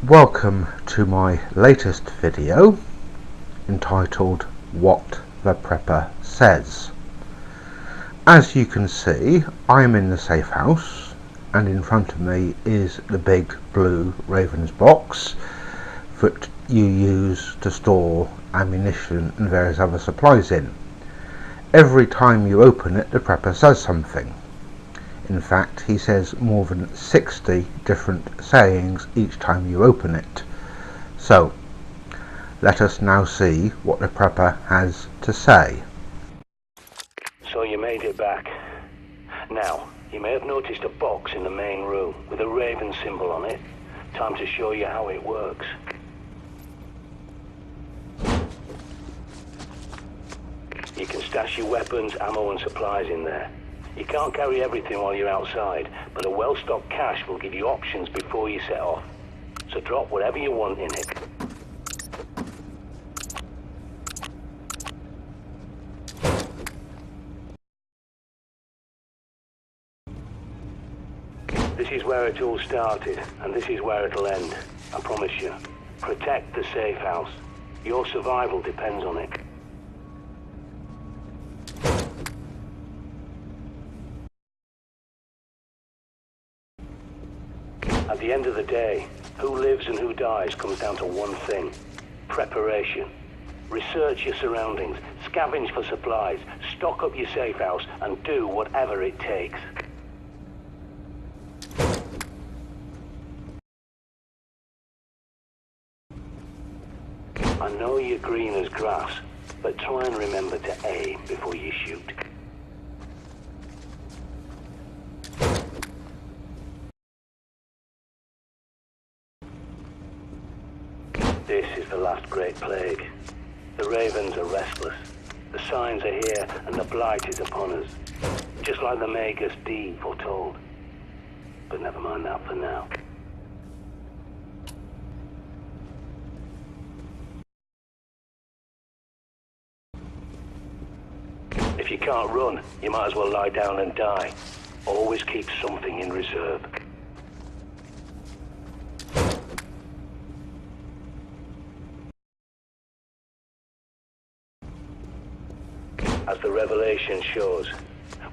Welcome to my latest video entitled What the Prepper Says. As you can see, I'm in the safe house and in front of me is the big blue Ravens box that you use to store ammunition and various other supplies in. Every time you open it, the prepper says something. In fact, he says more than 60 different sayings each time you open it. So, let us now see what the prepper has to say. So you made it back. Now, you may have noticed a box in the main room with a raven symbol on it. Time to show you how it works. You can stash your weapons, ammo and supplies in there. You can't carry everything while you're outside, but a well-stocked cache will give you options before you set off. So drop whatever you want in it. This is where it all started, and this is where it'll end. I promise you. Protect the safe house. Your survival depends on it. At the end of the day, who lives and who dies comes down to one thing: preparation. Research your surroundings, scavenge for supplies, stock up your safe house, and do whatever it takes. I know you're green as grass, but try and remember to aim before you shoot. This is the last great plague. The ravens are restless. The signs are here, and the blight is upon us. Just like the Magus D foretold. But never mind that for now. If you can't run, you might as well lie down and die. Always keep something in reserve. As the revelation shows,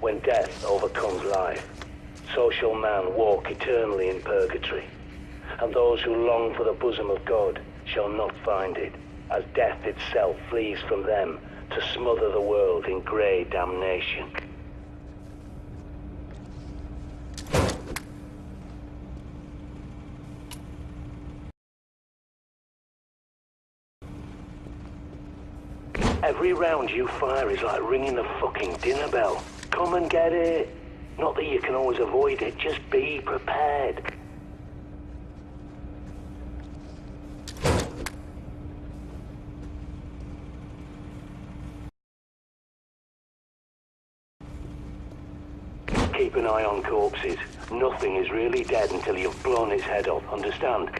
when death overcomes life, so shall man walk eternally in purgatory, and those who long for the bosom of God shall not find it, as death itself flees from them to smother the world in grey damnation. Every round you fire is like ringing the fucking dinner bell. Come and get it. Not that you can always avoid it, just be prepared. Keep an eye on corpses. Nothing is really dead until you've blown its head off, understand?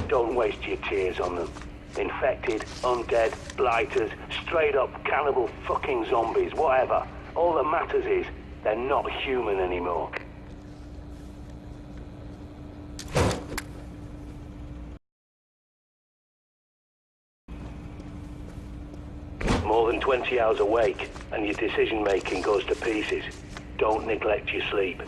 Don't waste your tears on them. Infected, undead, blighters, straight up cannibal fucking zombies, whatever. All that matters is, they're not human anymore. More than 20 hours awake, and your decision-making goes to pieces. Don't neglect your sleep.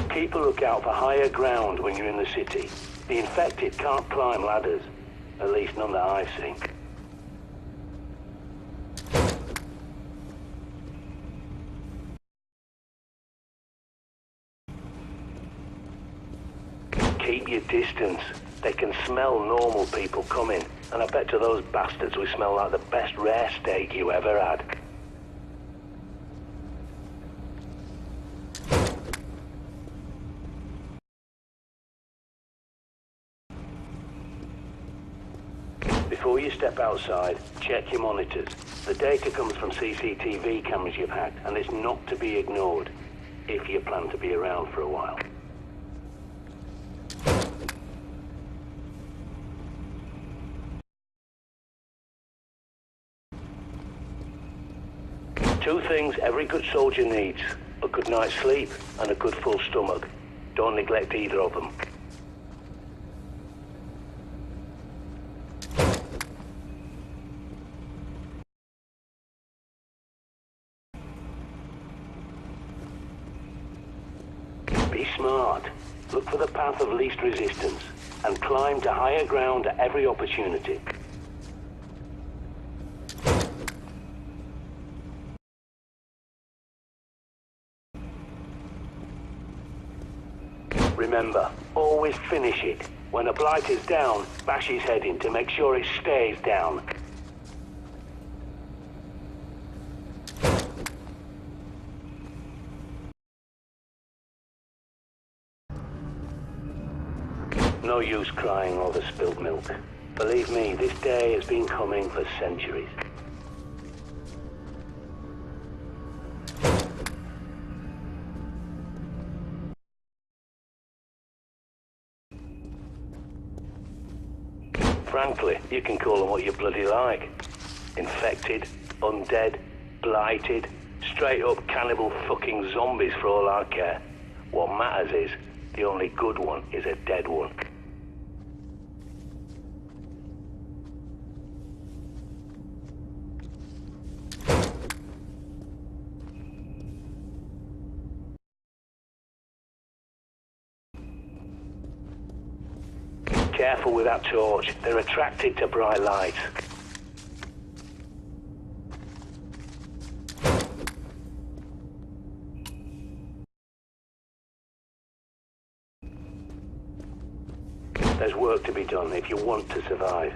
Keep a lookout for higher ground when you're in the city. The infected can't climb ladders. At least none that I've seen. Keep your distance. They can smell normal people coming, and I bet to those bastards we smell like the best rare steak you ever had. Before you step outside, check your monitors. The data comes from CCTV cameras you've hacked, and it's not to be ignored. if you plan to be around for a while. Two things every good soldier needs: a good night's sleep and a good full stomach. Don't neglect either of them. Be smart. Look for the path of least resistance and climb to higher ground at every opportunity. Remember, always finish it. When a blight is down, bash his head in to make sure it stays down. No use crying over spilled milk. Believe me, this day has been coming for centuries. Frankly, you can call them what you bloody like. Infected, undead, blighted, straight up cannibal fucking zombies for all I care. What matters is, the only good one is a dead one. Careful with that torch. They're attracted to bright light. There's work to be done if you want to survive.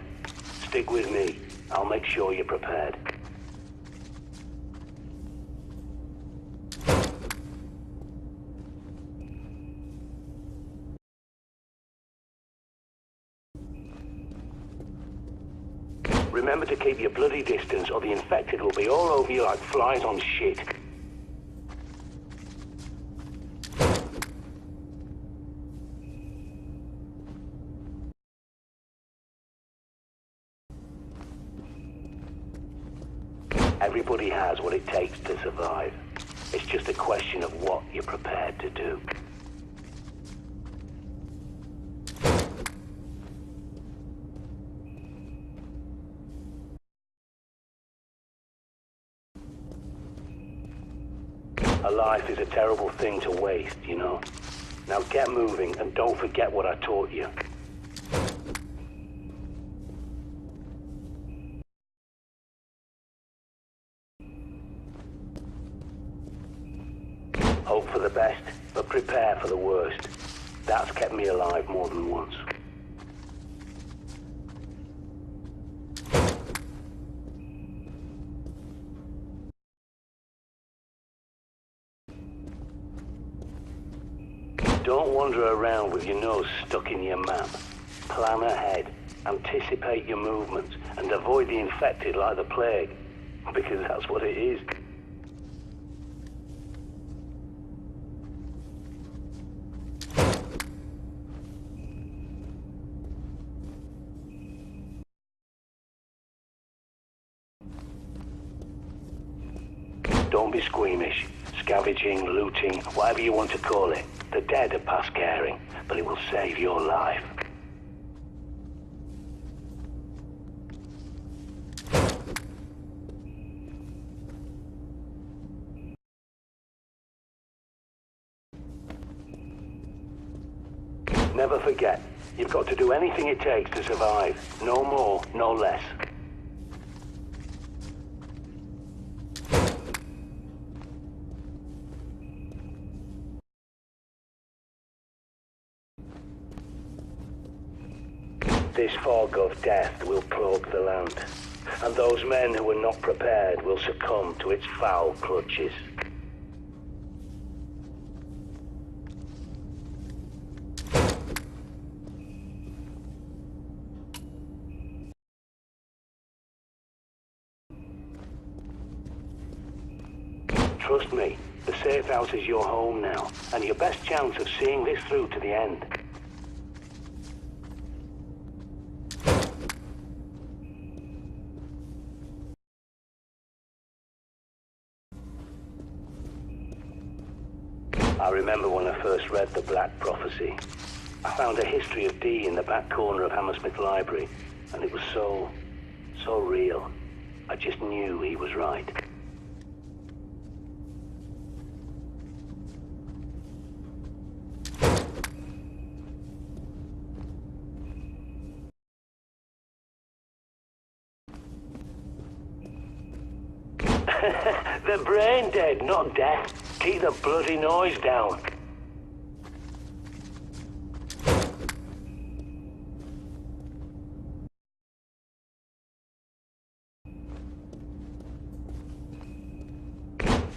Stick with me. I'll make sure you're prepared. Remember to keep your bloody distance or the infected will be all over you like flies on shit. Everybody has what it takes to survive. It's just a question of what you're prepared to do. A life is a terrible thing to waste, you know. Now get moving and don't forget what I taught you. Hope for the best, but prepare for the worst. That's kept me alive more than once. Don't wander around with your nose stuck in your map. Plan ahead, anticipate your movements, and avoid the infected like the plague, because that's what it is. Don't be squeamish. Scavenging, looting, whatever you want to call it. The dead are past caring, but it will save your life. Never forget, you've got to do anything it takes to survive. No more, no less. This fog of death will probe the land, and those men who are not prepared will succumb to its foul clutches. Trust me, The Safehouse is your home now, and your best chance of seeing this through to the end. I remember when I first read The Black Prophecy. I found a history of D in the back corner of Hammersmith Library, and it was so real. I just knew he was right. They're brain dead, not deaf. Keep the bloody noise down.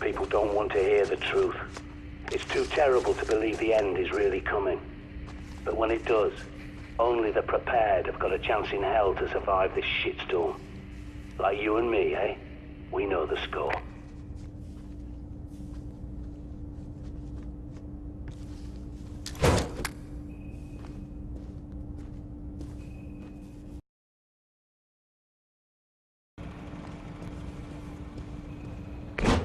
People don't want to hear the truth. It's too terrible to believe the end is really coming. But when it does, only the prepared have got a chance in hell to survive this shitstorm. Like you and me, eh? We know the score.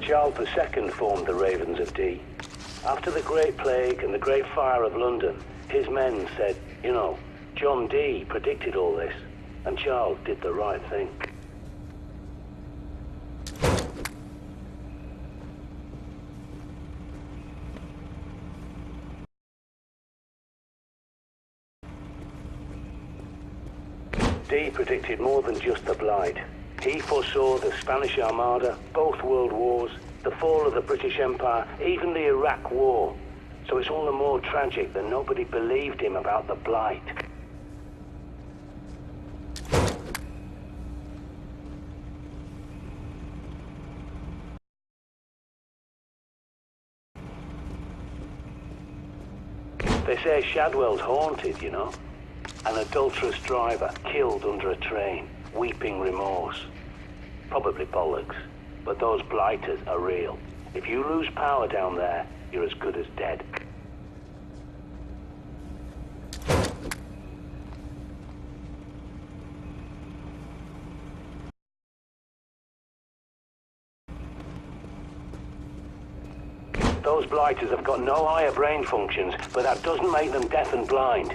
Charles II formed the Ravens of D. After the Great Plague and the Great Fire of London, his men said, you know, John D predicted all this, and Charles did the right thing. D predicted more than just the Blight. He foresaw the Spanish Armada, both world wars, the fall of the British Empire, even the Iraq War. So it's all the more tragic that nobody believed him about the Blight. They say Shadwell's haunted, you know. An adulterous driver killed under a train, weeping remorse. Probably bollocks, but those blighters are real. If you lose power down there, you're as good as dead. Those blighters have got no higher brain functions, but that doesn't make them deaf and blind.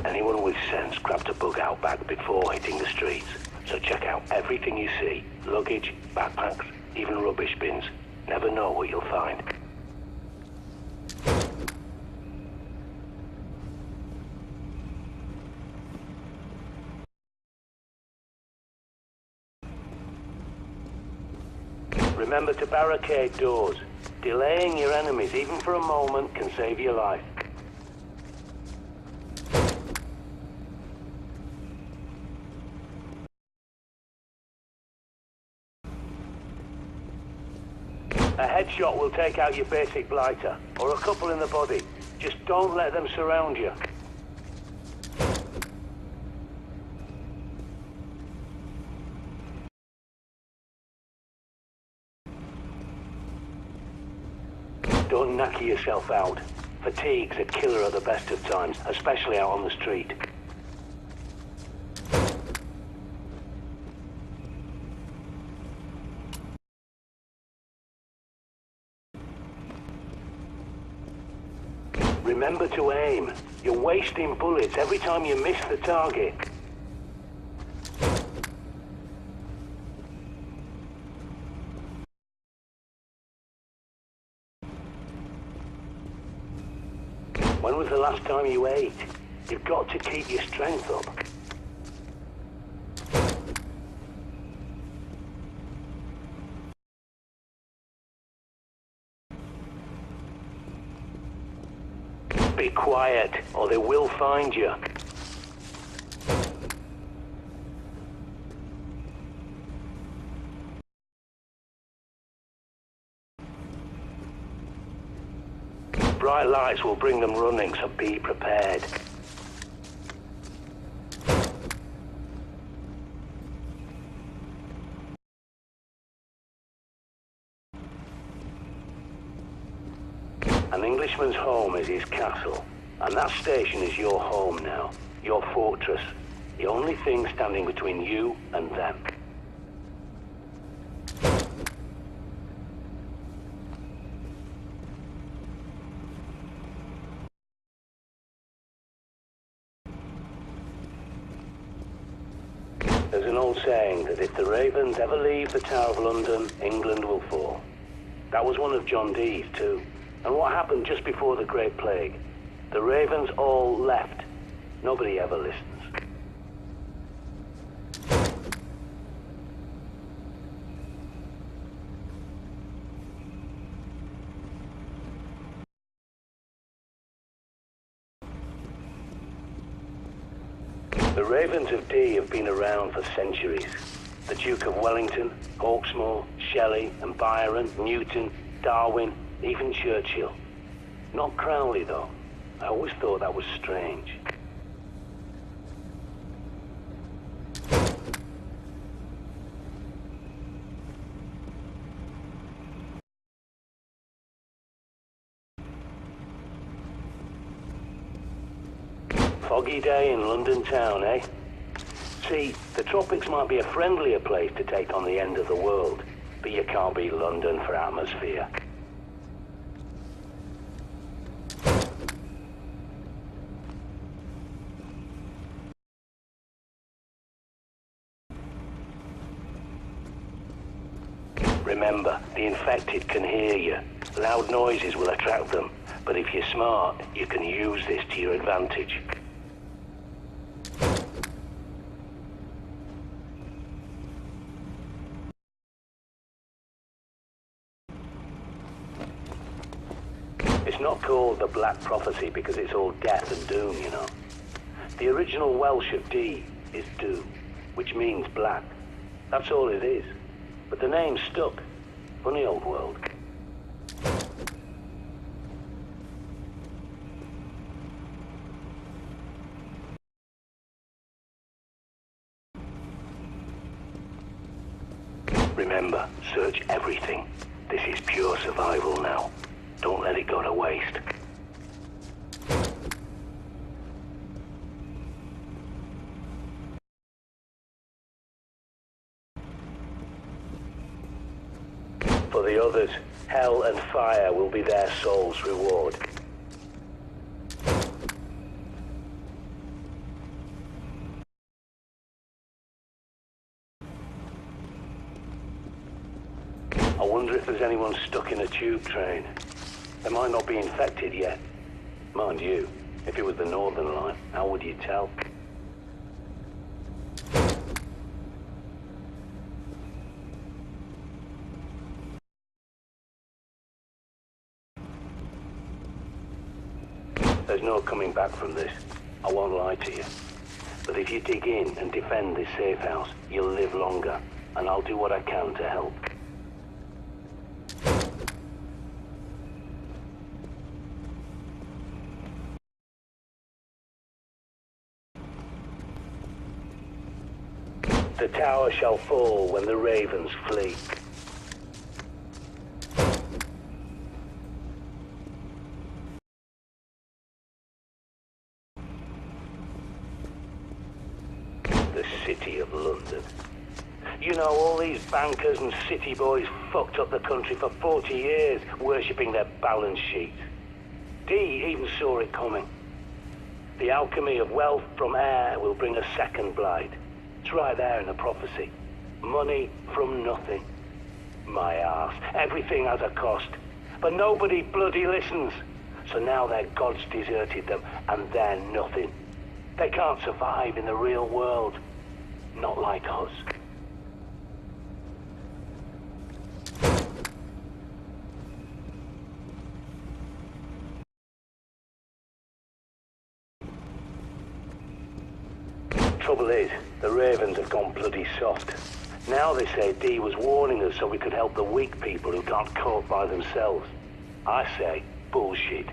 Anyone with sense grabs a bug out bag before hitting the streets. So check out everything you see. Luggage, backpacks, even rubbish bins. Never know what you'll find. Remember to barricade doors. Delaying your enemies even for a moment can save your life. A headshot will take out your basic blighter, or a couple in the body. Just don't let them surround you. Don't knacker yourself out. Fatigue's a killer at the best of times, especially out on the street. Remember to aim. You're wasting bullets every time you miss the target. When was the last time you ate? You've got to keep your strength up. Be quiet, or they will find you. bright lights will bring them running, so be prepared. An Englishman's home is his castle, and that station is your home now, your fortress, the only thing standing between you and them. There's an old saying that if the Ravens ever leave the Tower of London, England will fall. That was one of John Dee's too. And what happened just before the Great Plague? The Ravens all left. Nobody ever listens. The Ravens of Dee have been around for centuries. The Duke of Wellington, Hawksmoor, Shelley and Byron, Newton, Darwin, even Churchill. Not Crowley, though. I always thought that was strange. Foggy day in London town, eh? See, the tropics might be a friendlier place to take on the end of the world, but you can't beat London for atmosphere. Remember, the infected can hear you. Loud noises will attract them, but if you're smart, you can use this to your advantage. It's not called the Black Prophecy because it's all death and doom, you know. The original Welsh of Dee is doom, which means black. That's all it is. But the name stuck. Funny old world. Remember, search everything. This is pure survival now. Don't let it go to waste. For the others, hell and fire will be their soul's reward. I wonder if there's anyone stuck in a tube train. They might not be infected yet. Mind you, if it was the Northern Line, how would you tell? There's no coming back from this. I won't lie to you. But if you dig in and defend this safe house, you'll live longer, and I'll do what I can to help. The tower shall fall when the ravens flee. The City of London. You know, all these bankers and city boys fucked up the country for 40 years, worshipping their balance sheet. Dee even saw it coming. The alchemy of wealth from air will bring a second blight. It's right there in the prophecy. Money from nothing. My arse. Everything has a cost. But nobody bloody listens. So now their gods deserted them, and they're nothing. They can't survive in the real world. Not like us. Trouble is, the Ravens have gone bloody soft. Now they say Dee was warning us so we could help the weak people who can't cope by themselves. I say, bullshit.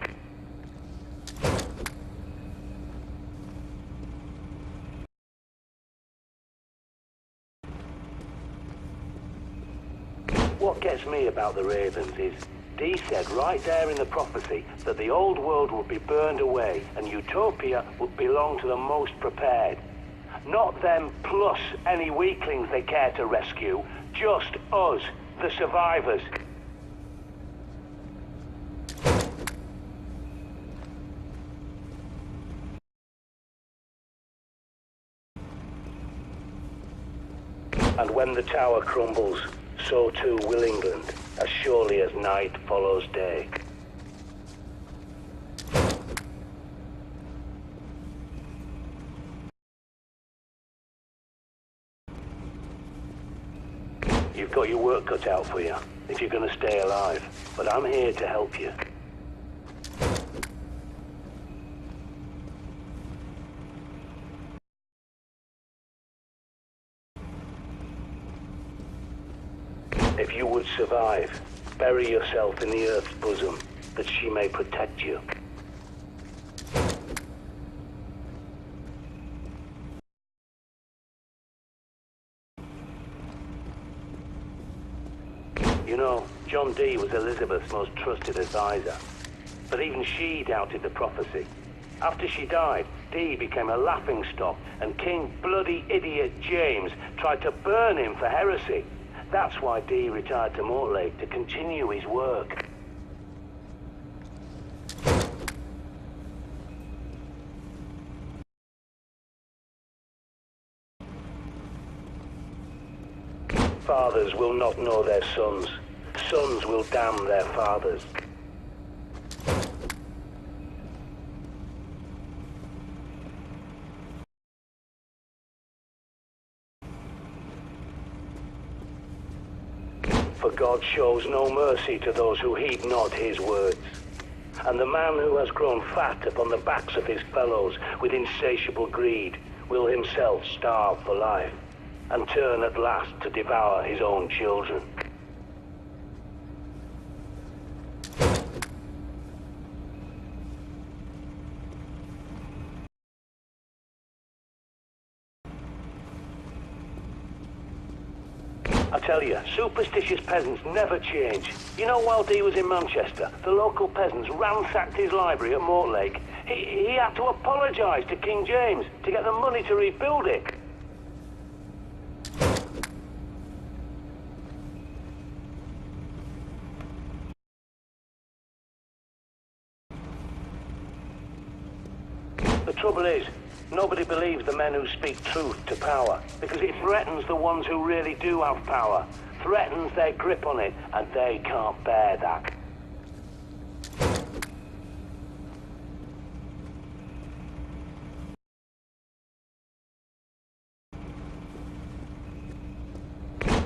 What gets me about the Ravens is, Dee said right there in the prophecy that the old world would be burned away and Utopia would belong to the most prepared. Not them plus any weaklings they care to rescue, just us, the survivors. And when the tower crumbles, so too will England, as surely as night follows day. You've got your work cut out for you, if you're gonna stay alive. But I'm here to help you. If you would survive, bury yourself in the Earth's bosom, that she may protect you. You know, John Dee was Elizabeth's most trusted advisor. But even she doubted the prophecy. After she died, Dee became a laughingstock, and King bloody idiot James tried to burn him for heresy. That's why Dee retired to Mortlake to continue his work. Fathers will not know their sons. Sons will damn their fathers. For God shows no mercy to those who heed not his words. And the man who has grown fat upon the backs of his fellows with insatiable greed will himself starve for life, and turn at last to devour his own children. I tell you, superstitious peasants never change. You know, while Dee was in Manchester, the local peasants ransacked his library at Mortlake. He had to apologise to King James to get the money to rebuild it. The trouble is, nobody believes the men who speak truth to power, because it threatens the ones who really do have power. Threatens their grip on it, and they can't bear that.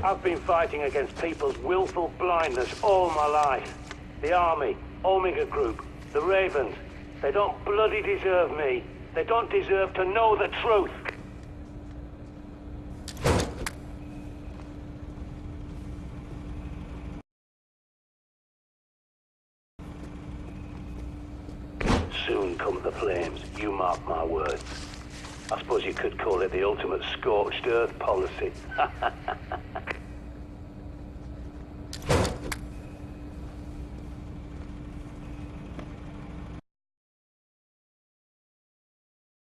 I've been fighting against people's willful blindness all my life. The Army, Omega Group, the Ravens, they don't bloody deserve me. They don't deserve to know the truth. Soon come the flames, you mark my words. I suppose you could call it the ultimate scorched earth policy.